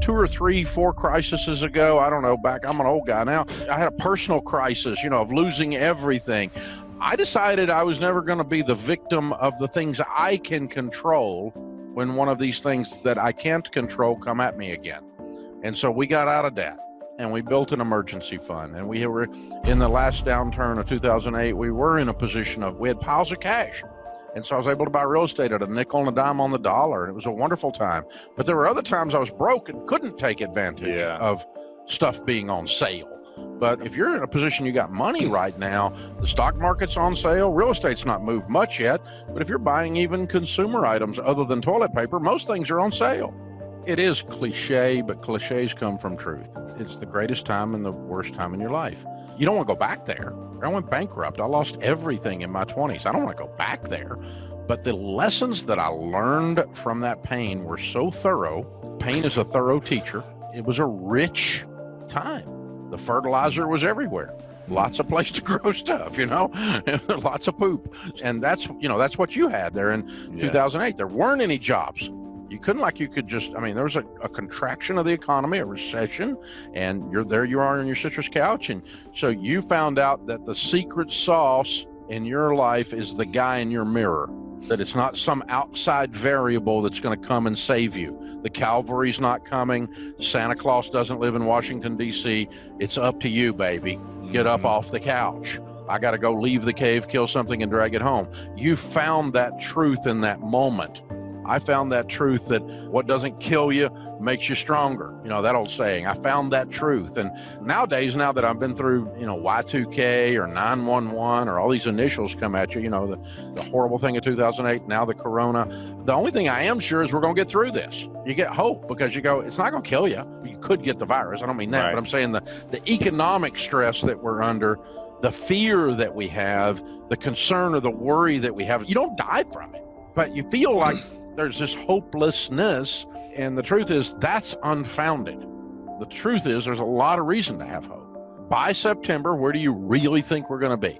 2 or 3, 4 crises ago, I don't know, back, I'm an old guy now, I had a personal crisis, of losing everything. I decided I was never going to be the victim of the things I can control when one of these things that I can't control come at me again. And so we got out of debt and we built an emergency fund. And we were in the last downturn of 2008, we were in a position we had piles of cash. And so I was able to buy real estate at a nickel and a dime on the dollar. And it was a wonderful time. But there were other times I was broke and couldn't take advantage of stuff being on sale. But if you're in a position you got money right now, the stock market's on sale, real estate's not moved much yet. But if you're buying even consumer items other than toilet paper, most things are on sale. It is cliche, but cliches come from truth. It's the greatest time and the worst time in your life. You don't want to go back there. I went bankrupt. I lost everything in my 20s. I don't want to go back there. But the lessons that I learned from that pain were so thorough. Pain is a thorough teacher. It was a rich time. The fertilizer was everywhere. Lots of place to grow stuff, lots of poop. And that's what you had there in 2008. There weren't any jobs. You could just, there was a contraction of the economy, a recession, and you are on your citrus couch. And so you found out that the secret sauce in your life is the guy in your mirror, that it's not some outside variable that's going to come and save you. The cavalry's not coming. Santa Claus doesn't live in Washington, D.C. It's up to you, baby. Get up off the couch. I got to go leave the cave, kill something, and drag it home. You found that truth in that moment. I found that truth that what doesn't kill you makes you stronger. That old saying. I found that truth. And nowadays, now that I've been through, Y2K or 911 or all these initials come at you, the horrible thing of 2008, now the corona. The only thing I am sure is we're going to get through this. You get hope because you go, it's not going to kill you. You could get the virus. I don't mean that, but I'm saying the economic stress that we're under, the fear that we have, the concern or the worry that we have, you don't die from it, but you feel like there's this hopelessness, and the truth is that's unfounded. The truth is there's a lot of reason to have hope. By September, where do you really think we're going to be?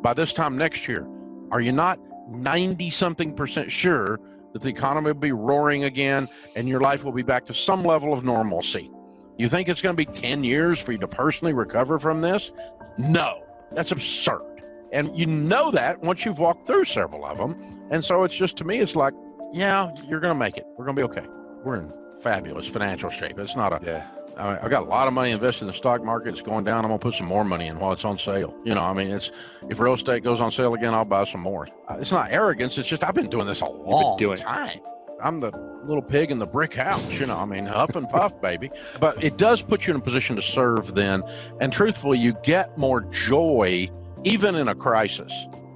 By this time next year, are you not 90-something% sure that the economy will be roaring again and your life will be back to some level of normalcy? You think it's going to be 10 years for you to personally recover from this? No, that's absurd. And you know that once you've walked through several of them. And so it's just, to me, it's like, yeah, you're going to make it. We're going to be okay. We're in fabulous financial shape. It's not I've got a lot of money invested in the stock market. It's going down. I'm going to put some more money in while it's on sale. If real estate goes on sale again, I'll buy some more. It's not arrogance. It's just, I've been doing this a long time. I'm the little pig in the brick house, huff and puff, baby. But it does put you in a position to serve then. And truthfully, you get more joy, even in a crisis,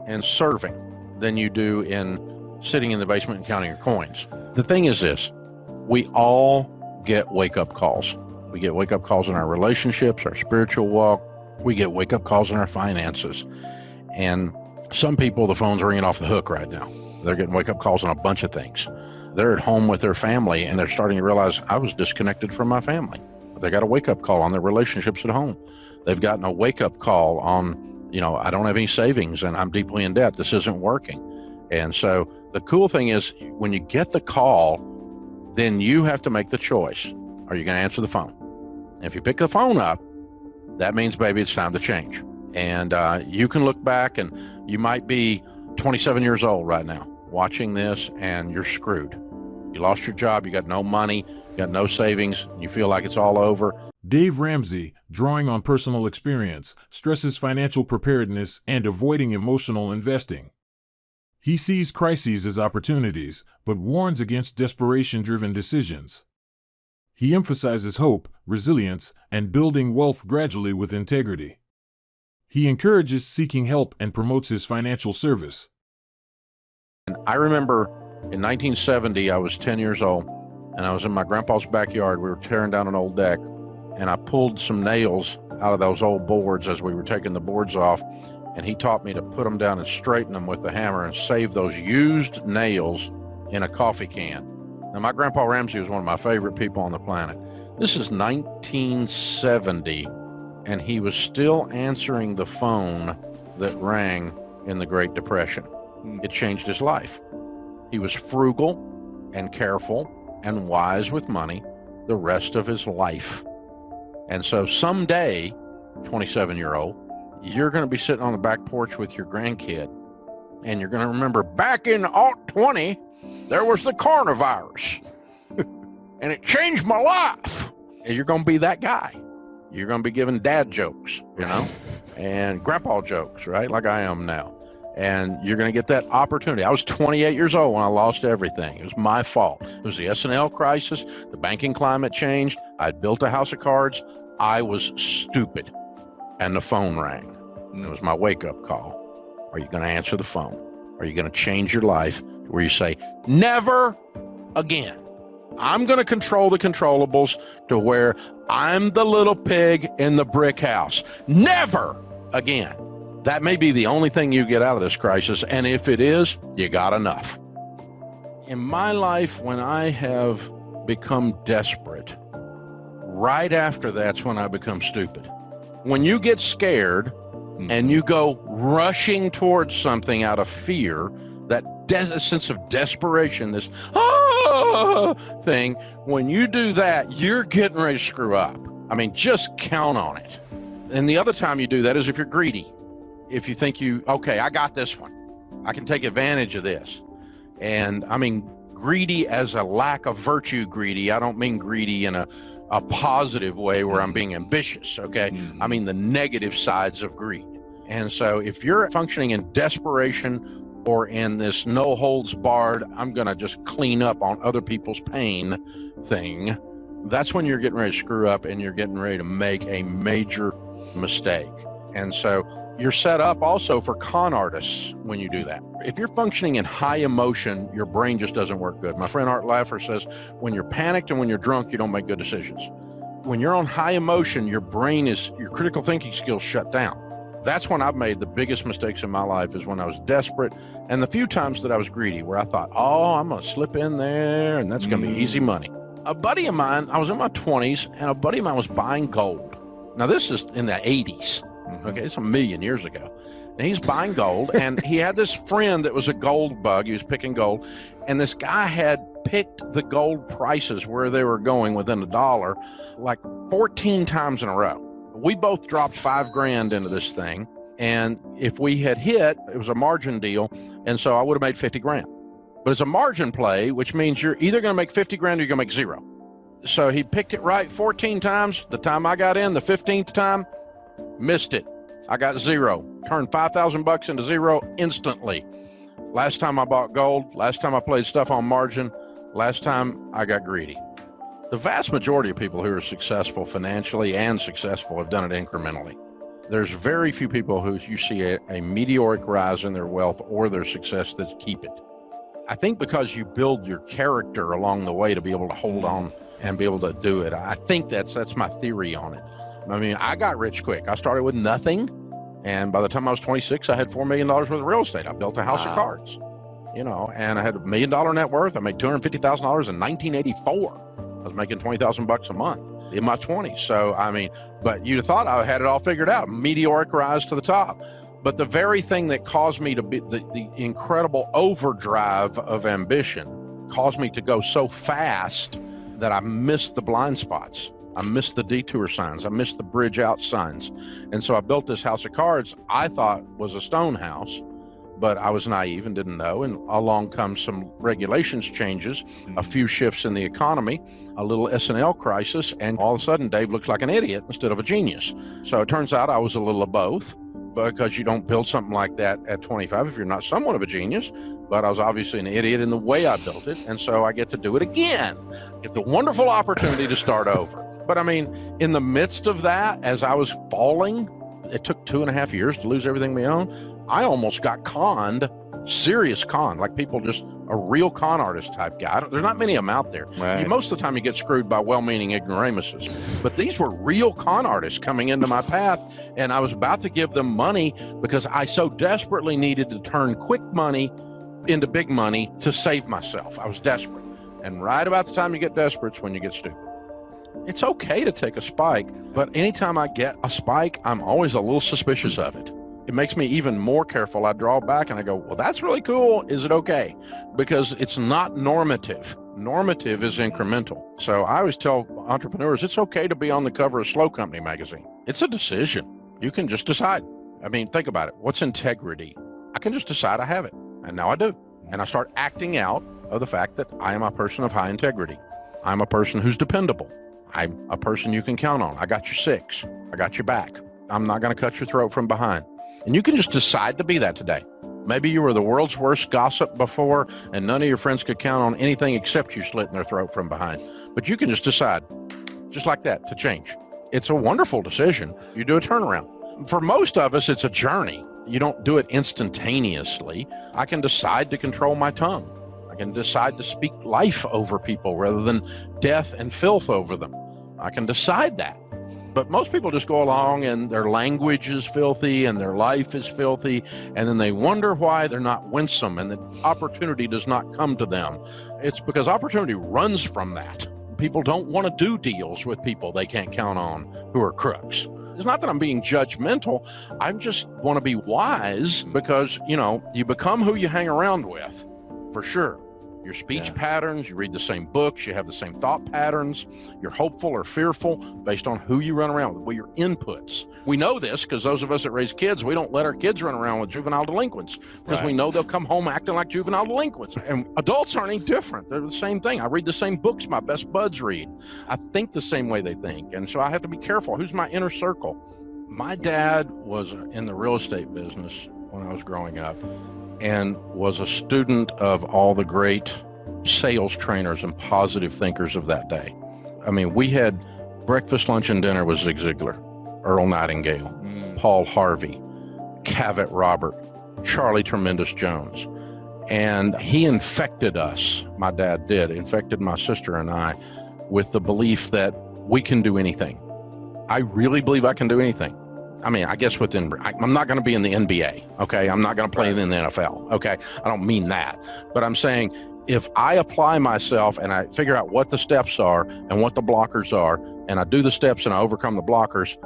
in serving than you do in sitting in the basement and counting your coins. The thing is this, we all get wake-up calls. We get wake-up calls in our relationships, our spiritual walk. We get wake-up calls in our finances. And some people, the phone's ringing off the hook right now. They're getting wake-up calls on a bunch of things. They're at home with their family, and they're starting to realize, I was disconnected from my family. They got a wake-up call on their relationships at home. They've gotten a wake-up call on, I don't have any savings, and I'm deeply in debt. This isn't working. And so the cool thing is, when you get the call, then you have to make the choice. Are you going to answer the phone? If you pick the phone up, that means, baby, it's time to change. And you can look back, and you might be 27 years old right now watching this, and you're screwed. You lost your job. You got no money. You got no savings. You feel like it's all over. Dave Ramsey, drawing on personal experience, stresses financial preparedness and avoiding emotional investing. He sees crises as opportunities, but warns against desperation-driven decisions. He emphasizes hope, resilience, and building wealth gradually with integrity. He encourages seeking help and promotes his financial service. And I remember in 1970, I was 10 years old, and I was in my grandpa's backyard. We were tearing down an old deck, and I pulled some nails out of those old boards as we were taking the boards off. And he taught me to put them down and straighten them with a hammer and save those used nails in a coffee can. Now, my grandpa Ramsey was one of my favorite people on the planet. This is 1970, and he was still answering the phone that rang in the Great Depression. It changed his life. He was frugal and careful and wise with money, the rest of his life. And so someday, 27-year-old, you're going to be sitting on the back porch with your grandkid, and you're going to remember back in 2020, there was the coronavirus, and it changed my life. And you're going to be that guy. You're going to be giving dad jokes, and grandpa jokes, right? Like I am now. And you're going to get that opportunity. I was 28 years old when I lost everything. It was my fault. It was the S&L crisis. The banking climate changed. I'd built a house of cards. I was stupid. And the phone rang. It was my wake-up call. Are you going to answer the phone? Are you going to change your life where you say, never again? I'm going to control the controllables to where I'm the little pig in the brick house. Never again. That may be the only thing you get out of this crisis. And if it is, you got enough. In my life, when I have become desperate, right after that's when I become stupid. When you get scared and you go rushing towards something out of fear, that sense of desperation, this thing, when you do that, you're getting ready to screw up. I mean, just count on it. And the other time you do that is if you're greedy. If you think okay, I got this one. I can take advantage of this. And I mean, greedy as a lack of virtue greedy. I don't mean greedy in a positive way where I'm being ambitious, okay? I mean the negative sides of greed. And so if you're functioning in desperation or in this no holds barred, I'm going to just clean up on other people's pain thing, that's when you're getting ready to screw up and you're getting ready to make a major mistake. And so you're set up also for con artists when you do that. If you're functioning in high emotion, your brain just doesn't work good. My friend Art Laffer says, when you're panicked and when you're drunk, you don't make good decisions. When you're on high emotion, your critical thinking skills shut down. That's when I've made the biggest mistakes in my life, is when I was desperate, and the few times that I was greedy, where I thought, I'm going to slip in there and that's going to be easy money. A buddy of mine, I was in my 20s, and a buddy of mine was buying gold. Now, this is in the 80s. Okay, it's 1,000,000 years ago. And he's buying gold, and he had this friend that was a gold bug. He was picking gold, and this guy had picked the gold prices where they were going within $1 like 14 times in a row. We both dropped $5,000 into this thing, and if we had hit, it was a margin deal, and so I would have made $50,000. But it's a margin play, which means you're either going to make $50,000 or you're going to make zero. So he picked it right 14 times. The time I got in, the 15th time, missed it. I got zero. Turned $5,000 into zero instantly. Last time I bought gold, last time I played stuff on margin, last time I got greedy. The vast majority of people who are successful financially and successful have done it incrementally. There's very few people who you see a meteoric rise in their wealth or their success that keep it. I think because you build your character along the way to be able to hold on and be able to do it. I think that's my theory on it. I mean, I got rich quick. I started with nothing, and by the time I was 26, I had $4 million worth of real estate. I built a house of cards, and I had $1 million net worth. I made $250,000 in 1984. I was making $20,000 a month in my 20s. So, I mean, but you'd have thought I had it all figured out. Meteoric rise to the top. But the very thing that caused me to be the incredible overdrive of ambition caused me to go so fast that I missed the blind spots. I missed the detour signs. I missed the bridge out signs. And so I built this house of cards I thought was a stone house, but I was naive and didn't know. And along comes some regulations changes, a few shifts in the economy, a little S&L crisis, and all of a sudden Dave looks like an idiot instead of a genius. So it turns out I was a little of both, because you don't build something like that at 25 if you're not somewhat of a genius. But I was obviously an idiot in the way I built it, and so I get to do it again. Get the wonderful opportunity to start over. But I mean, in the midst of that, as I was falling, it took 2.5 years to lose everything we own. I almost got conned, serious con, like people just a real con artist type guy. There's not many of them out there. Right. Most of the time you get screwed by well-meaning ignoramuses. But these were real con artists coming into my path, and I was about to give them money because I so desperately needed to turn quick money into big money to save myself. I was desperate. And right about the time you get desperate is when you get stupid. It's okay to take a spike, but anytime I get a spike, I'm always a little suspicious of it. It makes me even more careful. I draw back and I go, well, that's really cool. Is it okay? Because it's not normative. Normative is incremental. So I always tell entrepreneurs, it's okay to be on the cover of Slow Company magazine. It's a decision. You can just decide. I mean, think about it. What's integrity? I can just decide I have it. And now I do. And I start acting out of the fact that I am a person of high integrity. I'm a person who's dependable. I'm a person you can count on. I got your six. I got your back. I'm not going to cut your throat from behind. And you can just decide to be that today. Maybe you were the world's worst gossip before and none of your friends could count on anything except you slitting their throat from behind. But you can just decide, just like that, to change. It's a wonderful decision. You do a turnaround. For most of us, it's a journey. You don't do it instantaneously. I can decide to control my tongue. I can decide to speak life over people rather than death and filth over them. I can decide that. But most people just go along and their language is filthy and their life is filthy, and then they wonder why they're not winsome and that opportunity does not come to them. It's because opportunity runs from that. People don't want to do deals with people they can't count on who are crooks. It's not that I'm being judgmental. I just want to be wise because, you become who you hang around with, for sure. Your speech patterns, you read the same books, you have the same thought patterns, you're hopeful or fearful based on who you run around with, your inputs. We know this because those of us that raise kids, we don't let our kids run around with juvenile delinquents because we know they'll come home acting like juvenile delinquents. And adults aren't any different. They're the same thing. I read the same books my best buds read. I think the same way they think. And so I have to be careful. Who's my inner circle? My dad was in the real estate business when I was growing up, and was a student of all the great sales trainers and positive thinkers of that day. I mean, we had breakfast, lunch, and dinner with Zig Ziglar, Earl Nightingale, Paul Harvey, Cavett Robert, Charlie Tremendous Jones. And he infected us, my dad did, infected my sister and I, with the belief that we can do anything. I really believe I can do anything. I mean, I guess I'm not going to be in the NBA, okay? I'm not going to play in the NFL, okay? I don't mean that. But I'm saying if I apply myself and I figure out what the steps are and what the blockers are, and I do the steps and I overcome the blockers,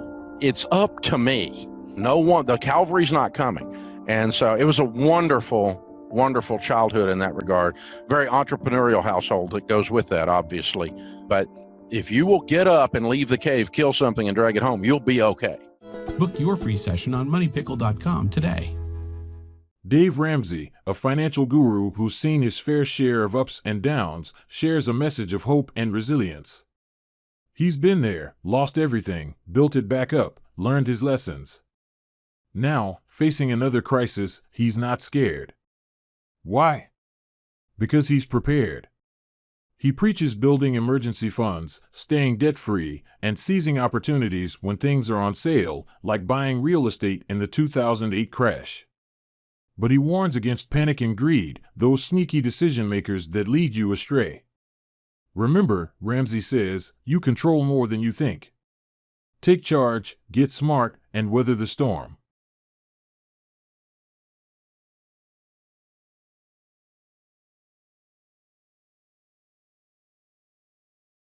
it's up to me. The cavalry's not coming. And so it was a wonderful, wonderful childhood in that regard. Very entrepreneurial household that goes with that, obviously. But if you will get up and leave the cave, kill something and drag it home, you'll be okay. Book your free session on moneypickle.com today. Dave Ramsey, a financial guru who's seen his fair share of ups and downs, shares a message of hope and resilience. He's been there, lost everything, built it back up, learned his lessons. Now, facing another crisis, he's not scared. Why? Because he's prepared. He preaches building emergency funds, staying debt-free, and seizing opportunities when things are on sale, like buying real estate in the 2008 crash. But he warns against panic and greed, those sneaky decision-makers that lead you astray. Remember, Ramsey says, you control more than you think. Take charge, get smart, and weather the storm.